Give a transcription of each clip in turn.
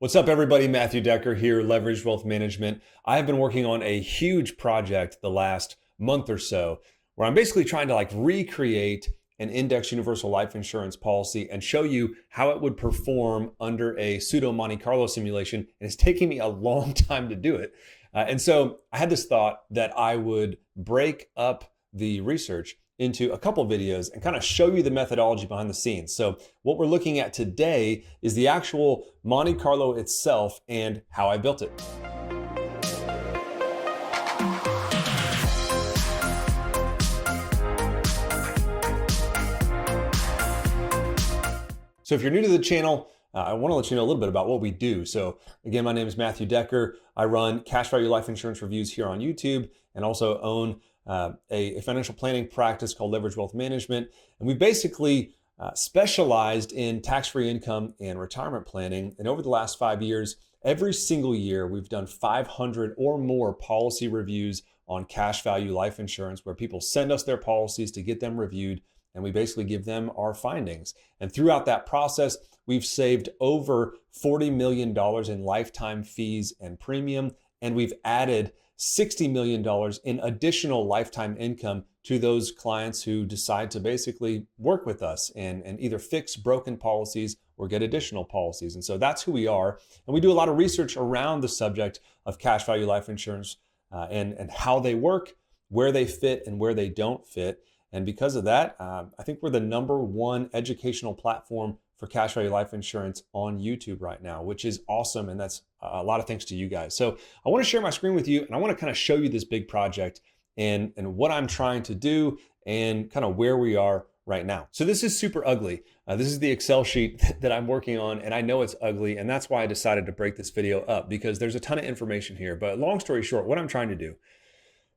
What's up, everybody? Matthew Decker here, Leveraged Wealth Management. I have been working on a huge project the last month or so where I'm basically trying to recreate an index universal life insurance policy and show you how it would perform under a pseudo Monte Carlo simulation. And it's taking me a long time to do it. And so I had this thought that I would break up the research into a couple videos and kind of show you the methodology behind the scenes. So what we're looking at today is the actual Monte Carlo itself and how I built it. So if you're new to the channel, I want to let you know a little bit about what we do. So again, my name is Matthew Decker. I run cash value life insurance reviews here on YouTube and also own a financial planning practice called Leveraged Wealth Management. And we basically specialized in tax-free income and retirement planning. And over the last 5 years, every single year, we've done 500 or more policy reviews on cash value life insurance, where people send us their policies to get them reviewed. And we basically give them our findings. And throughout that process, we've saved over $40 million in lifetime fees and premium. And we've added $60 million in additional lifetime income to those clients who decide to basically work with us and either fix broken policies or get additional policies. And so that's who we are. And we do a lot of research around the subject of cash value life insurance and how they work, where they fit and where they don't fit. And because of that, I think we're the #1 educational platform for cash value life insurance on YouTube right now, which is awesome. And that's a lot of thanks to you guys. So I want to share my screen with you and I want to kind of show you this big project and what I'm trying to do and kind of where we are right now. So this is super ugly. This is the Excel sheet that I'm working on, and I know it's ugly. And that's why I decided to break this video up, because there's a ton of information here. But long story short, what I'm trying to do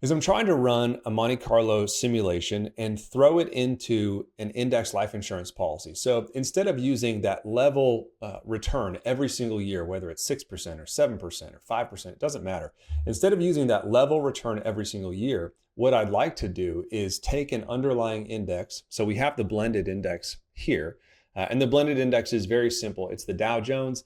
is I'm trying to run a Monte Carlo simulation and throw it into an index life insurance policy. So instead of using that level return every single year, whether it's 6% or 7% or 5%, it doesn't matter. Instead of using that level return every single year, what I'd like to do is take an underlying index. So we have the blended index here. And the blended index is very simple. It's the Dow Jones.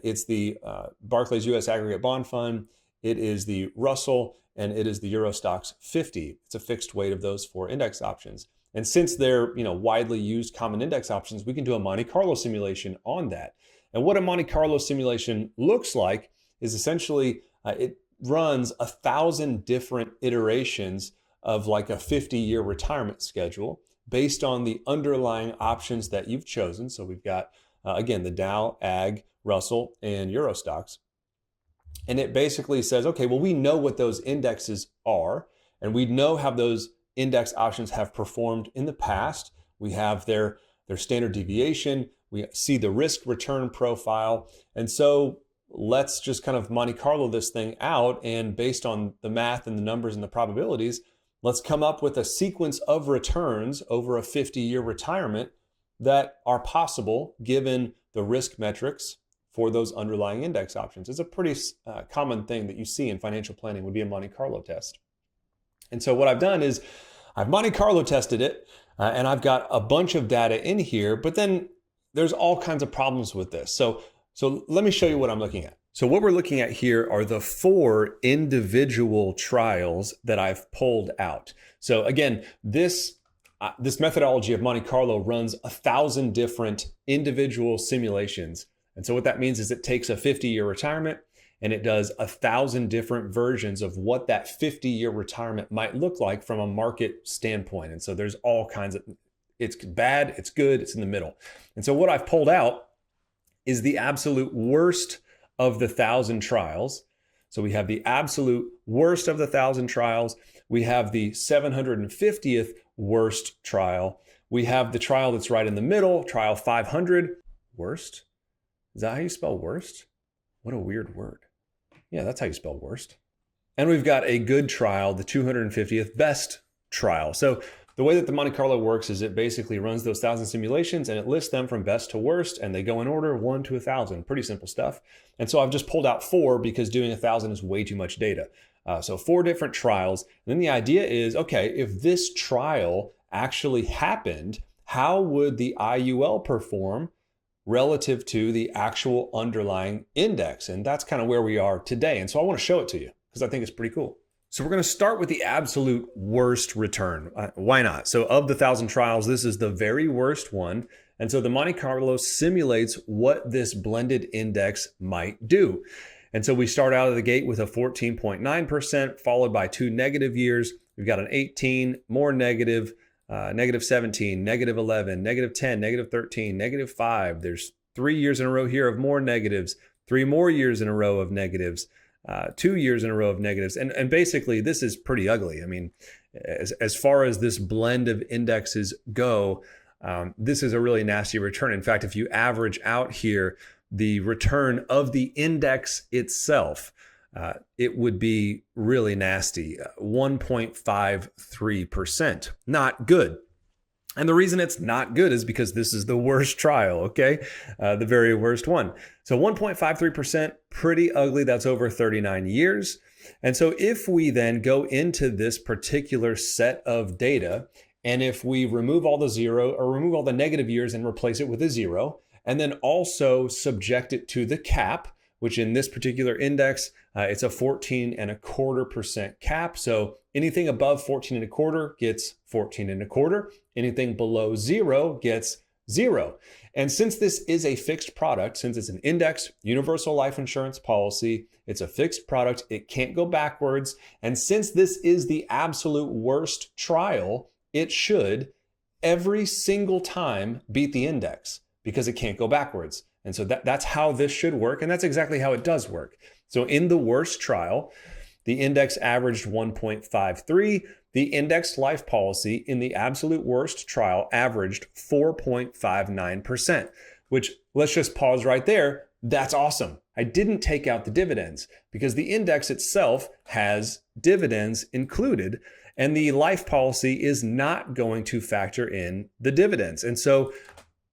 It's the Barclays US Aggregate Bond Fund. It is the Russell, and it is the Euro Stoxx 50. It's a fixed weight of those 4 index options. And since they're widely used common index options, we can do a Monte Carlo simulation on that. And what a Monte Carlo simulation looks like is essentially it runs 1,000 different iterations of like a 50-year retirement schedule based on the underlying options that you've chosen. So we've got, again, the Dow, Ag, Russell, and Euro Stoxx. And it basically says, okay, well, we know what those indexes are, and we know how those index options have performed in the past. We have their standard deviation. We see the risk return profile. And so let's just kind of Monte Carlo this thing out. And based on the math and the numbers and the probabilities, let's come up with a sequence of returns over a 50-year retirement that are possible given the risk metrics for those underlying index options. It's a pretty common thing that you see in financial planning would be a Monte Carlo test. And so what I've done is I've Monte Carlo tested it and I've got a bunch of data in here, but then there's all kinds of problems with this. So let me show you what I'm looking at. So what we're looking at here are the 4 individual trials that I've pulled out. So again, this methodology of Monte Carlo runs 1,000 different individual simulations. And so what that means is it takes a 50-year retirement and it does 1,000 different versions of what that 50-year retirement might look like from a market standpoint. And so there's all kinds of, it's bad, it's good, it's in the middle. And so what I've pulled out is the absolute worst of the 1,000 trials. So we have the absolute worst of the 1,000 trials. We have the 750th worst trial. We have the trial that's right in the middle, trial 500, worst. Is that how you spell worst? What a weird word. Yeah, that's how you spell worst. And we've got a good trial, the 250th best trial. So the way that the Monte Carlo works is it basically runs those 1,000 simulations and it lists them from best to worst, and they go in order 1 to 1,000. Pretty simple stuff. And so I've just pulled out 4 because doing 1,000 is way too much data. So 4 different trials. And then the idea is, okay, if this trial actually happened, how would the IUL perform relative to the actual underlying index. And that's kind of where we are today. And so I want to show it to you because I think it's pretty cool. So we're going to start with the absolute worst return. Why not? So of the 1,000 trials, this is the very worst one. And so the Monte Carlo simulates what this blended index might do. And so we start out of the gate with a 14.9%, followed by 2 negative years. We've got an 18, more negative, negative 17, negative 11, negative 10, negative 13, negative 5. There's 3 years in a row here of more negatives, 3 more years in a row of negatives, 2 years in a row of negatives. And basically, this is pretty ugly. I mean, as far as this blend of indexes go, this is a really nasty return. In fact, if you average out here the return of the index itself, it would be really nasty, 1.53%. Not good. And the reason it's not good is because this is the worst trial, okay? The very worst one. So 1.53%, pretty ugly. That's over 39 years. And so if we then go into this particular set of data, and if we remove all the zero or remove all the negative years and replace it with a zero, and then also subject it to the cap, which in this particular index, it's a 14.25% cap. So anything above 14.25 gets 14.25. Anything below zero gets zero. And since this is a fixed product, since it's an index universal life insurance policy, it's a fixed product, it can't go backwards. And since this is the absolute worst trial, it should every single time beat the index because it can't go backwards. And so that's how this should work. And that's exactly how it does work. So in the worst trial, the index averaged 1.53. The indexed life policy in the absolute worst trial averaged 4.59%, which, let's just pause right there. That's awesome. I didn't take out the dividends because the index itself has dividends included, and the life policy is not going to factor in the dividends. And so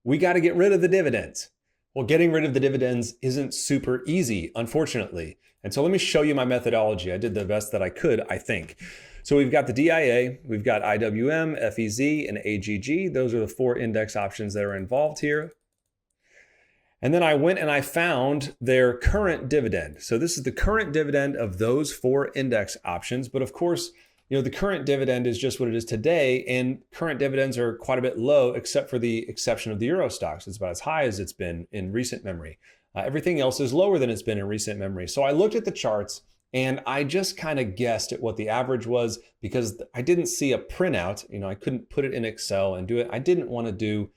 we got to get rid of the dividends. Well, getting rid of the dividends isn't super easy, unfortunately. And so let me show you my methodology. I did the best that I could, I think. So we've got the DIA, we've got IWM, FEZ, and AGG. Those are the 4 index options that are involved here. And then I went and I found their current dividend. So this is the current dividend of those 4 index options. But of course, the current dividend is just what it is today, and current dividends are quite a bit low, except for the exception of the Euro stocks. It's about as high as it's been in recent memory. Everything else is lower than it's been in recent memory. So I looked at the charts and I just kind of guessed at what the average was because I didn't see a printout. I couldn't put it in Excel and do it. I didn't want to do,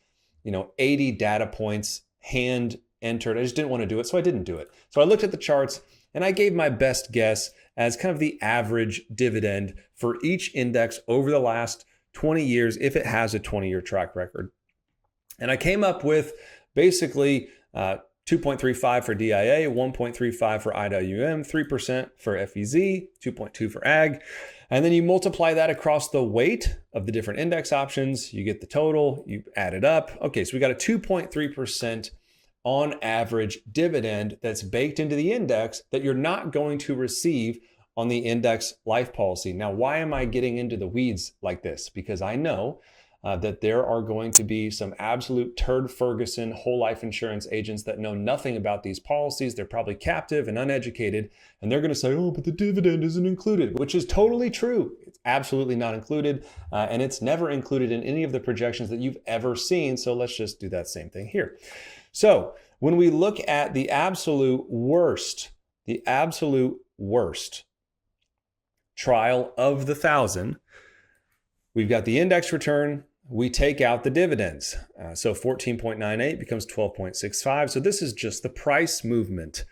80 data points hand entered. I just didn't want to do it, so I didn't do it. So I looked at the charts and I gave my best guess as kind of the average dividend for each index over the last 20 years if it has a 20-year track record. And I came up with basically 2.35 for DIA, 1.35 for IWM, 3% for FEZ, 2.2 for AG. And then you multiply that across the weight of the different index options, you get the total, you add it up. Okay, so we got a 2.3% on average dividend that's baked into the index that you're not going to receive on the index life policy. Now, why am I getting into the weeds like this? Because I know that there are going to be some absolute turd Ferguson whole life insurance agents that know nothing about these policies. They're probably captive and uneducated, and they're going to say, oh, but the dividend isn't included, which is totally true. It's absolutely not included, and it's never included in any of the projections that you've ever seen. So let's just do that same thing here. So when we look at the absolute worst trial of the 1,000, we've got the index return, we take out the dividends. So 14.98 becomes 12.65. So this is just the price movement.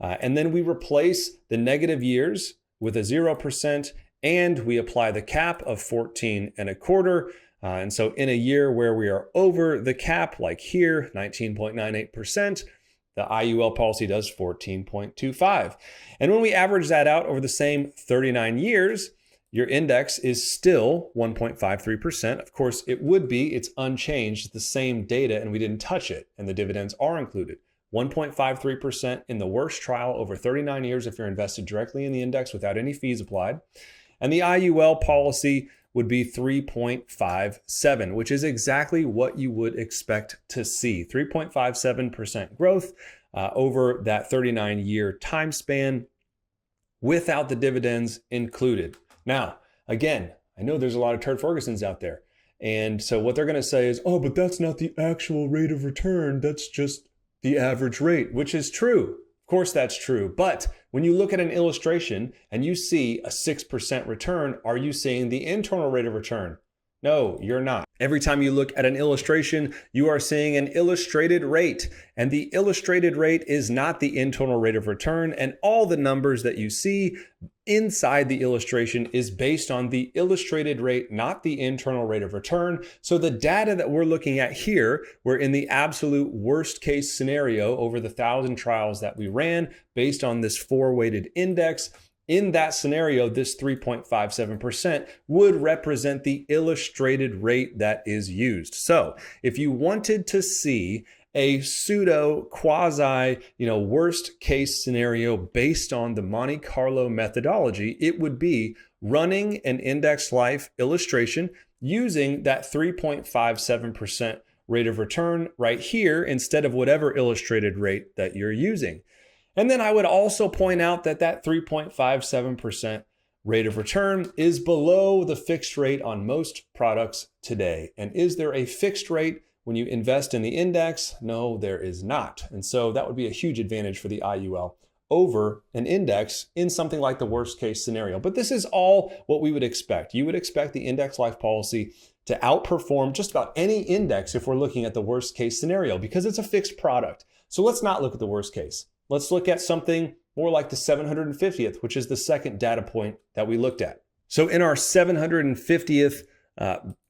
And then we replace the negative years with a 0%, and we apply the cap of 14.25. And so in a year where we are over the cap, like here, 19.98%, the IUL policy does 14.25. And when we average that out over the same 39 years, your index is still 1.53%. Of course, it would be, it's unchanged, it's the same data, and we didn't touch it, and the dividends are included. 1.53% in the worst trial over 39 years if you're invested directly in the index without any fees applied. And the IUL policy would be 3.57, which is exactly what you would expect to see. 3.57% growth over that 39-year time span without the dividends included. Now, again, I know there's a lot of Turd Fergusons out there. And so what they're going to say is, oh, but that's not the actual rate of return. That's just the average rate, which is true. Of course, that's true. But when you look at an illustration and you see a 6% return, are you seeing the internal rate of return? No, you're not. Every time you look at an illustration, you are seeing an illustrated rate, and the illustrated rate is not the internal rate of return, and all the numbers that you see inside the illustration is based on the illustrated rate, not the internal rate of return. So the data that we're looking at here, we're in the absolute worst case scenario over the 1,000 trials that we ran based on this 4-weighted index. In that scenario, this 3.57% would represent the illustrated rate that is used. So if you wanted to see a pseudo quasi, worst case scenario based on the Monte Carlo methodology, it would be running an index life illustration using that 3.57% rate of return right here instead of whatever illustrated rate that you're using. And then I would also point out that that 3.57% rate of return is below the fixed rate on most products today. And is there a fixed rate when you invest in the index? No, there is not. And so that would be a huge advantage for the IUL over an index in something like the worst case scenario. But this is all what we would expect. You would expect the index life policy to outperform just about any index if we're looking at the worst case scenario because it's a fixed product. So let's not look at the worst case. Let's look at something more like the 750th, which is the second data point that we looked at. So in our 750th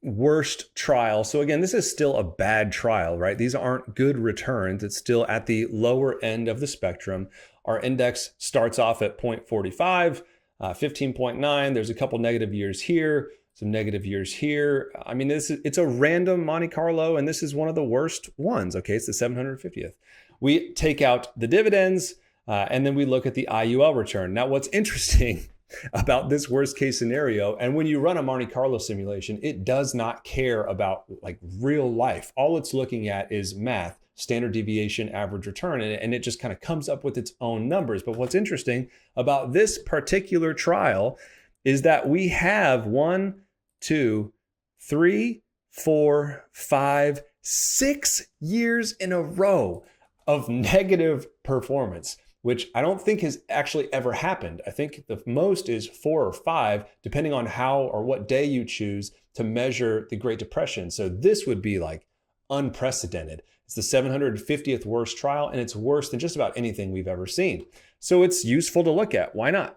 worst trial, so again, this is still a bad trial, right? These aren't good returns. It's still at the lower end of the spectrum. Our index starts off at 0.45, 15.9. There's a couple negative years here, some negative years here. I mean, it's a random Monte Carlo, and this is one of the worst ones, okay? It's the 750th. We take out the dividends, and then we look at the IUL return. Now, what's interesting about this worst case scenario, and when you run a Monte Carlo simulation, it does not care about like real life. All it's looking at is math, standard deviation, average return, and it just kind of comes up with its own numbers. But what's interesting about this particular trial is that we have 1, 2, 3, 4, 5, 6 years in a row of negative performance, which I don't think has actually ever happened. I think the most is 4 or 5, depending on how or what day you choose to measure the Great Depression. So this would be like unprecedented. It's the 750th worst trial, and it's worse than just about anything we've ever seen. So it's useful to look at. Why not?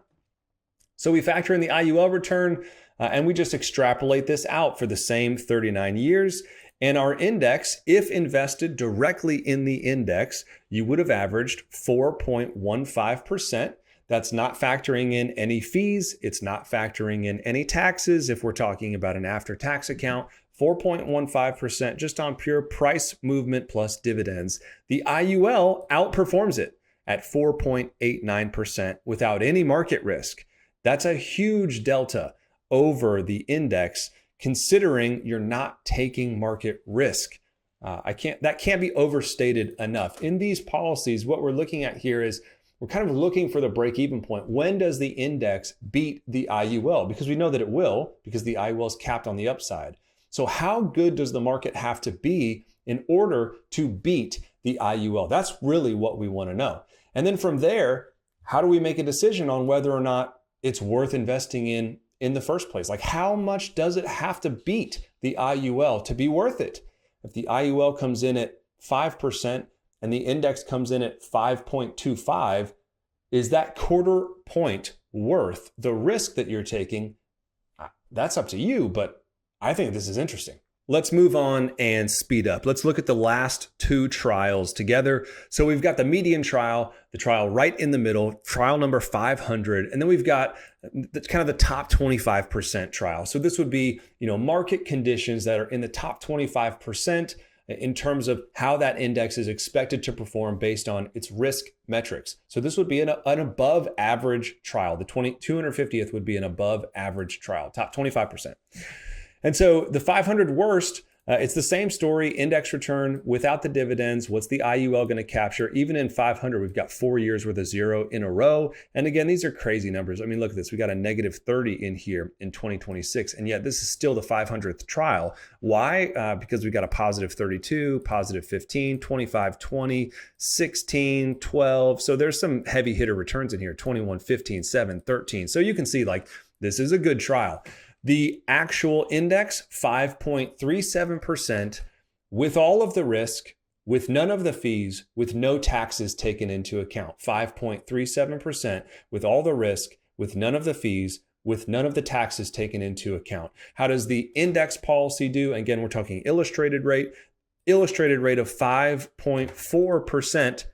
So we factor in the IUL return, and we just extrapolate this out for the same 39 years. And our index, if invested directly in the index, you would have averaged 4.15%. That's not factoring in any fees. It's not factoring in any taxes. If we're talking about an after-tax account, 4.15% just on pure price movement plus dividends. The IUL outperforms it at 4.89% without any market risk. That's a huge delta over the index, considering you're not taking market risk. That can't be overstated enough. In these policies, what we're looking at here is we're kind of looking for the break-even point. When does the index beat the IUL? Because we know that it will, because the IUL is capped on the upside. So how good does the market have to be in order to beat the IUL? That's really what we want to know. And then from there, how do we make a decision on whether or not it's worth investing in the first place? Like, how much does it have to beat the IUL to be worth it? If the IUL comes in at 5% and the index comes in at 5.25, is that quarter point worth the risk that you're taking? That's up to you, but I think this is interesting. Let's move on and speed up. Let's look at the last 2 trials together. So we've got the median trial, the trial right in the middle, trial number 500, and then we've got kind of the top 25% trial. So this would be, market conditions that are in the top 25% in terms of how that index is expected to perform based on its risk metrics. So this would be an above average trial. The 250th would be an above average trial, top 25%. And so the 500 worst, it's the same story, index return without the dividends. What's the IUL going to capture? Even in 500, we've got 4 years worth of zero in a row. And again, these are crazy numbers. I mean, look at this. We got a negative 30 in here in 2026. And yet this is still the 500th trial. Why? Because we got a positive 32, positive 15, 25, 20, 16, 12. So there's some heavy hitter returns in here, 21, 15, 7, 13. So you can see like this is a good trial. The actual index, 5.37% with all of the risk, with none of the fees, with no taxes taken into account. 5.37% with all the risk, with none of the fees, with none of the taxes taken into account. How does the index policy do? Again, we're talking illustrated rate of 5.4%,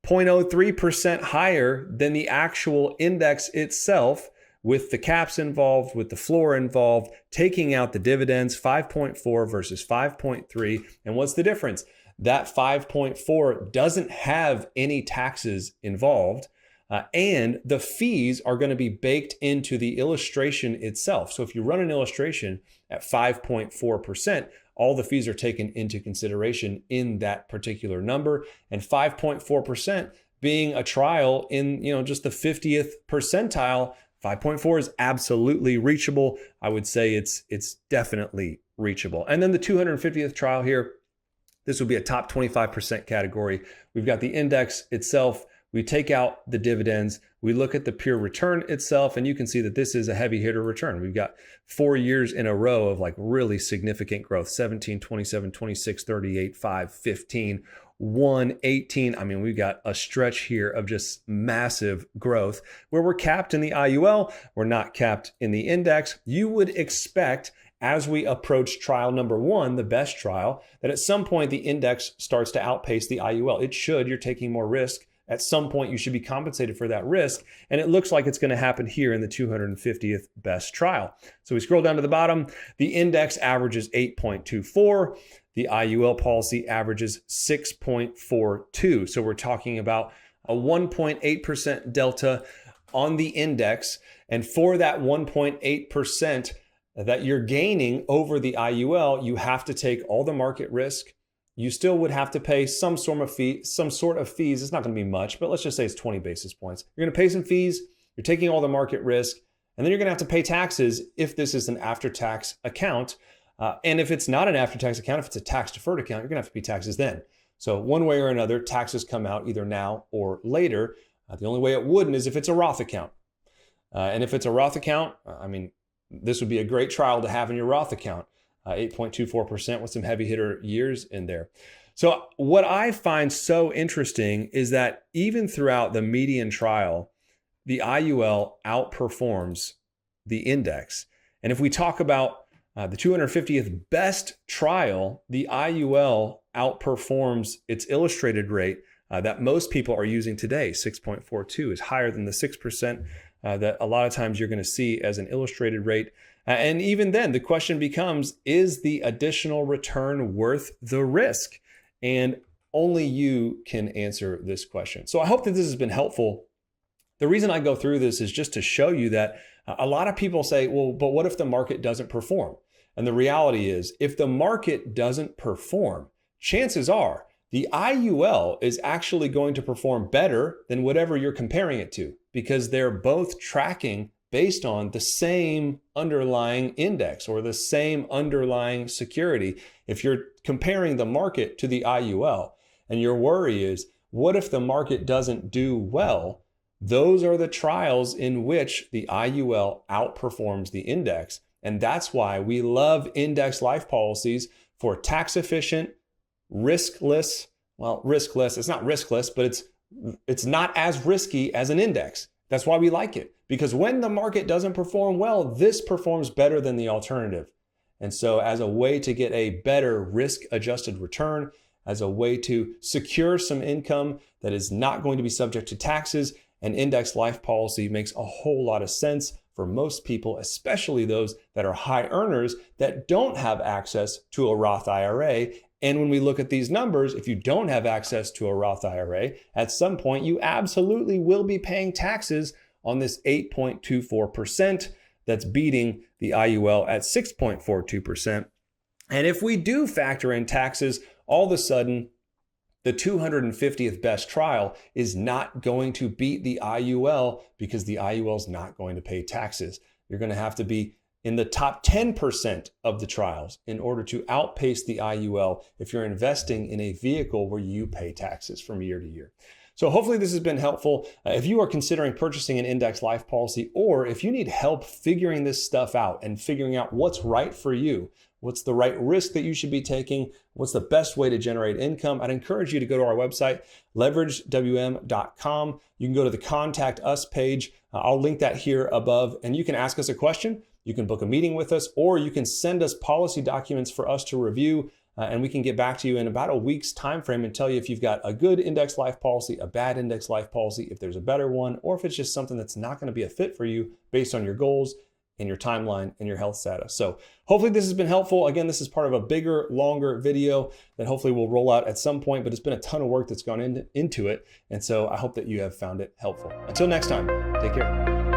0.03% higher than the actual index itself, with the caps involved, with the floor involved, taking out the dividends, 5.4 versus 5.3. And what's the difference? That 5.4 doesn't have any taxes involved, and the fees are going to be baked into the illustration itself. So if you run an illustration at 5.4%, all the fees are taken into consideration in that particular number, and 5.4% being a trial in, just the 50th percentile, 5.4 is absolutely reachable. I would say it's definitely reachable. And then the 250th trial here, this would be a top 25% category. We've got the index itself. We take out the dividends. We look at the pure return itself, and you can see that this is a heavy hitter return. We've got 4 years in a row of like really significant growth, 17, 27, 26, 38, 5, 15, 1, 18. I mean, we've got a stretch here of just massive growth where we're capped in the IUL. We're not capped in the index. You would expect as we approach trial number 1, the best trial, that at some point the index starts to outpace the IUL. It should. You're taking more risk. At some point, you should be compensated for that risk. And it looks like it's going to happen here in the 250th best trial. So we scroll down to the bottom. The index averages 8.24. The IUL policy averages 6.42. So we're talking about a 1.8% delta on the index. And for that 1.8% that you're gaining over the IUL, you have to take all the market risk. You still would have to pay some sort of fees. It's not going to be much, but let's just say it's 20 basis points. You're going to pay some fees. You're taking all the market risk, and then you're going to have to pay taxes if this is an after-tax account. And if it's not an after-tax account, if it's a tax-deferred account, you're going to have to pay taxes then. So one way or another, taxes come out either now or later. The only way it wouldn't is if it's a Roth account. And if it's a Roth account, this would be a great trial to have in your Roth account. 8.24% with some heavy hitter years in there. So what I find so interesting is that even throughout the median trial, the IUL outperforms the index. And if we talk about the 250th best trial, the IUL outperforms its illustrated rate that most people are using today. 6.42 is higher than the 6% that a lot of times you're going to see as an illustrated rate. And even then, the question becomes, is the additional return worth the risk? And only you can answer this question. So I hope that this has been helpful. The reason I go through this is just to show you that a lot of people say, well, but what if the market doesn't perform? And the reality is, if the market doesn't perform, chances are the IUL is actually going to perform better than whatever you're comparing it to, because they're both tracking based on the same underlying index or the same underlying security. If you're comparing the market to the IUL and your worry is, what if the market doesn't do well? Those are the trials in which the IUL outperforms the index. And that's why we love index life policies for tax efficient, riskless. Well, riskless, it's not riskless, but it's not as risky as an index. That's why we like it, because when the market doesn't perform well, this performs better than the alternative. And so as a way to get a better risk-adjusted return, as a way to secure some income that is not going to be subject to taxes, an index life policy makes a whole lot of sense for most people, especially those that are high earners that don't have access to a Roth IRA And when we look at these numbers, if you don't have access to a Roth IRA, at some point you absolutely will be paying taxes on this 8.24% that's beating the IUL at 6.42%. And if we do factor in taxes, all of a sudden, the 250th best trial is not going to beat the IUL because the IUL is not going to pay taxes. You're going to have to be in the top 10% of the trials in order to outpace the IUL if you're investing in a vehicle where you pay taxes from year to year. So hopefully this has been helpful. If you are considering purchasing an index life policy, or if you need help figuring this stuff out and figuring out what's right for you, what's the right risk that you should be taking, what's the best way to generate income, I'd encourage you to go to our website, leveragedwm.com. You can go to the Contact Us page. I'll link that here above, and you can ask us a question. You can book a meeting with us, or you can send us policy documents for us to review, and we can get back to you in about a week's time frame and tell you if you've got a good index life policy, a bad index life policy, if there's a better one, or if it's just something that's not going to be a fit for you based on your goals and your timeline and your health status. So hopefully this has been helpful. Again, this is part of a bigger, longer video that hopefully will roll out at some point, but it's been a ton of work that's gone into it. And so I hope that you have found it helpful. Until next time, take care.